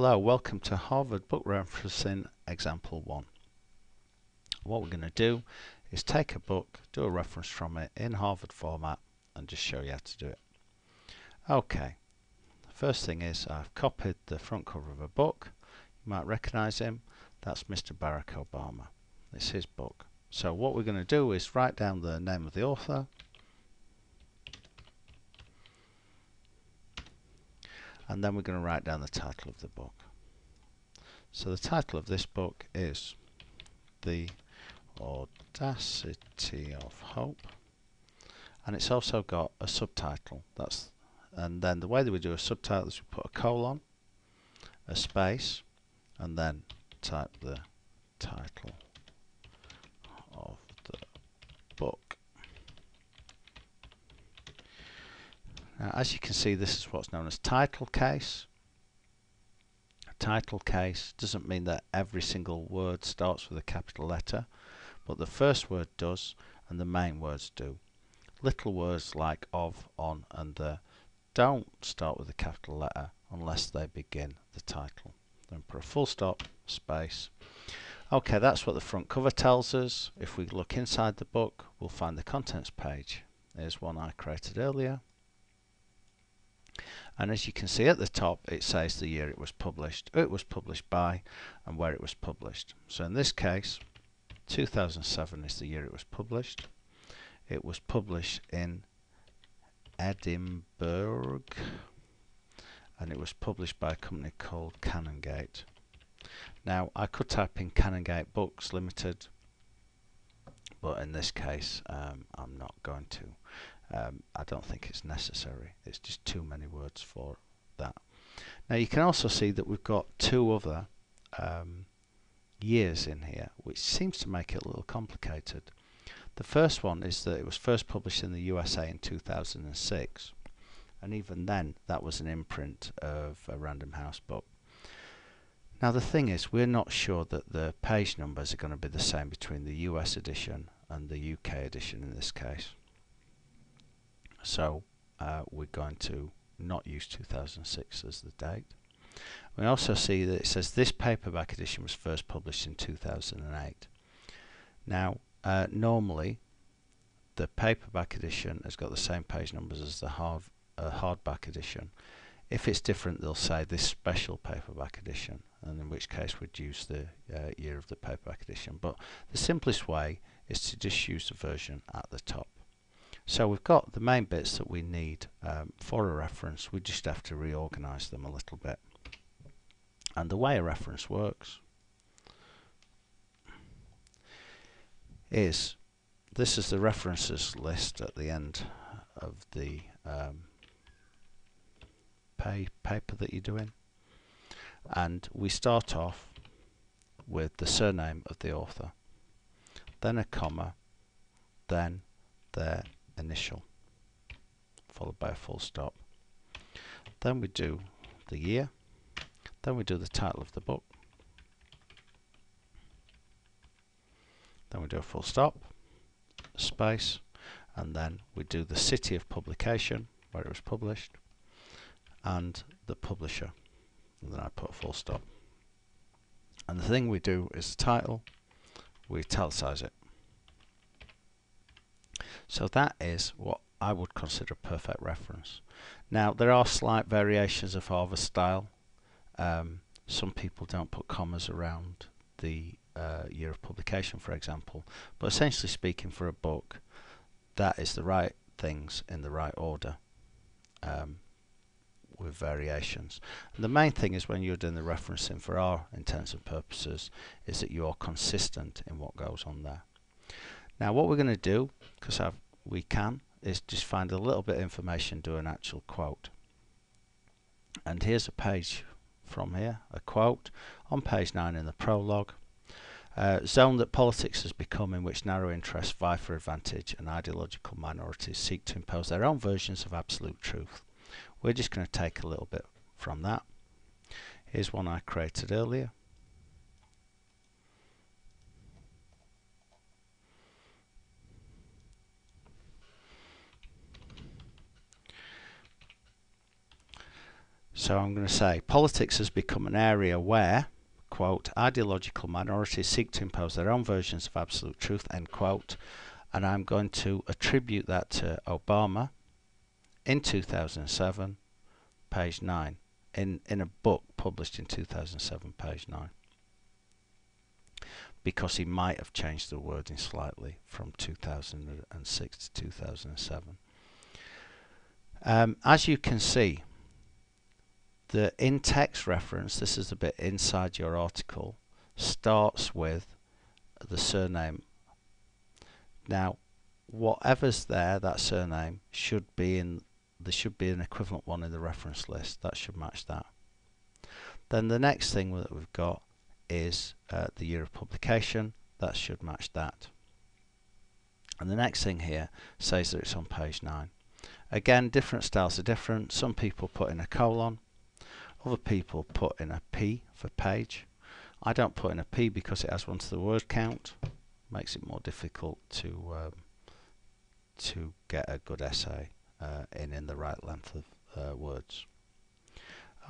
Hello, welcome to Harvard Book Referencing Example 1. What we're going to do is take a book, do a reference from it in Harvard format and just show you how to do it. Okay, the first thing is I've copied the front cover of a book. You might recognize him. That's Mr. Barack Obama. It's his book. So what we're going to do is write down the name of the author, and then we're going to write down the title of the book. So the title of this book is The Audacity of Hope, and it's also got a subtitle. And then the way that we do a subtitle is we put a colon, a space, and then type the title of the book. Now, as you can see, this is what's known as title case. A title case doesn't mean that every single word starts with a capital letter, but the first word does and the main words do. Little words like of, on, and the don't start with a capital letter unless they begin the title. Then put a full stop, space. Okay, that's what the front cover tells us. If we look inside the book, we'll find the contents page. There's one I created earlier. And as you can see at the top, it says the year it was published, who it was published by, and where it was published. So in this case, 2007 is the year it was published. It was published in Edinburgh, and it was published by a company called Canongate. Now, I could type in Canongate Books Limited, but in this case, I'm not going to. I don't think it's necessary. It's just too many words for that. Now, you can also see that we've got two other years in here, which seems to make it a little complicated. The first one is that it was first published in the USA in 2006, and even then that was an imprint of a Random House book. Now the thing is, we're not sure that the page numbers are going to be the same between the US edition and the UK edition in this case. So we're going to not use 2006 as the date. We also see that it says this paperback edition was first published in 2008. Now normally the paperback edition has got the same page numbers as the hardback edition. If it's different, they'll say this special paperback edition, and in which case we'd use the year of the paperback edition. But the simplest way is to just use the version at the top. So we've got the main bits that we need for a reference. We just have to reorganize them a little bit. And the way a reference works is this is the references list at the end of the paper that you're doing, and we start off with the surname of the author, then a comma, then their initial, followed by a full stop. Then we do the year, then we do the title of the book, then we do a full stop, space, and then we do the city of publication, where it was published, and the publisher, and then I put a full stop. And the thing we do is the title, we italicize it. So that is what I would consider a perfect reference. Now there are slight variations of Harvard style. Some people don't put commas around the year of publication, for example, but essentially speaking, for a book, that is the right things in the right order, with variations. And the main thing is when you're doing the referencing, for our intents and purposes, is that you are consistent in what goes on there. Now what we're going to do, because we can, is just find a little bit of information, do an actual quote. And here's a page from here, a quote on page 9 in the prologue. Zone that politics has become, in which narrow interests vie for advantage and ideological minorities seek to impose their own versions of absolute truth. We're just going to take a little bit from that. Here's one I created earlier. So I'm going to say politics has become an area where, quote, ideological minorities seek to impose their own versions of absolute truth, end quote. And I'm going to attribute that to Obama in 2007, page 9, in a book published in 2007, page 9. Because he might have changed the wording slightly from 2006 to 2007. As you can see, the in-text reference, this is the bit inside your article, starts with the surname. Now, whatever's there, that surname, should be in, there should be an equivalent one in the reference list. That should match that. Then the next thing that we've got is the year of publication. That should match that. And the next thing here says that it's on page 9. Again, different styles are different. Some people put in a colon. Other people put in a P for page. I don't put in a P because it has one to the word count. Makes it more difficult to get a good essay in the right length of words.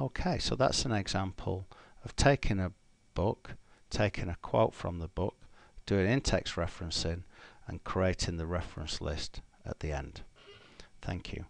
Okay, so that's an example of taking a book, taking a quote from the book, doing in-text referencing, and creating the reference list at the end. Thank you.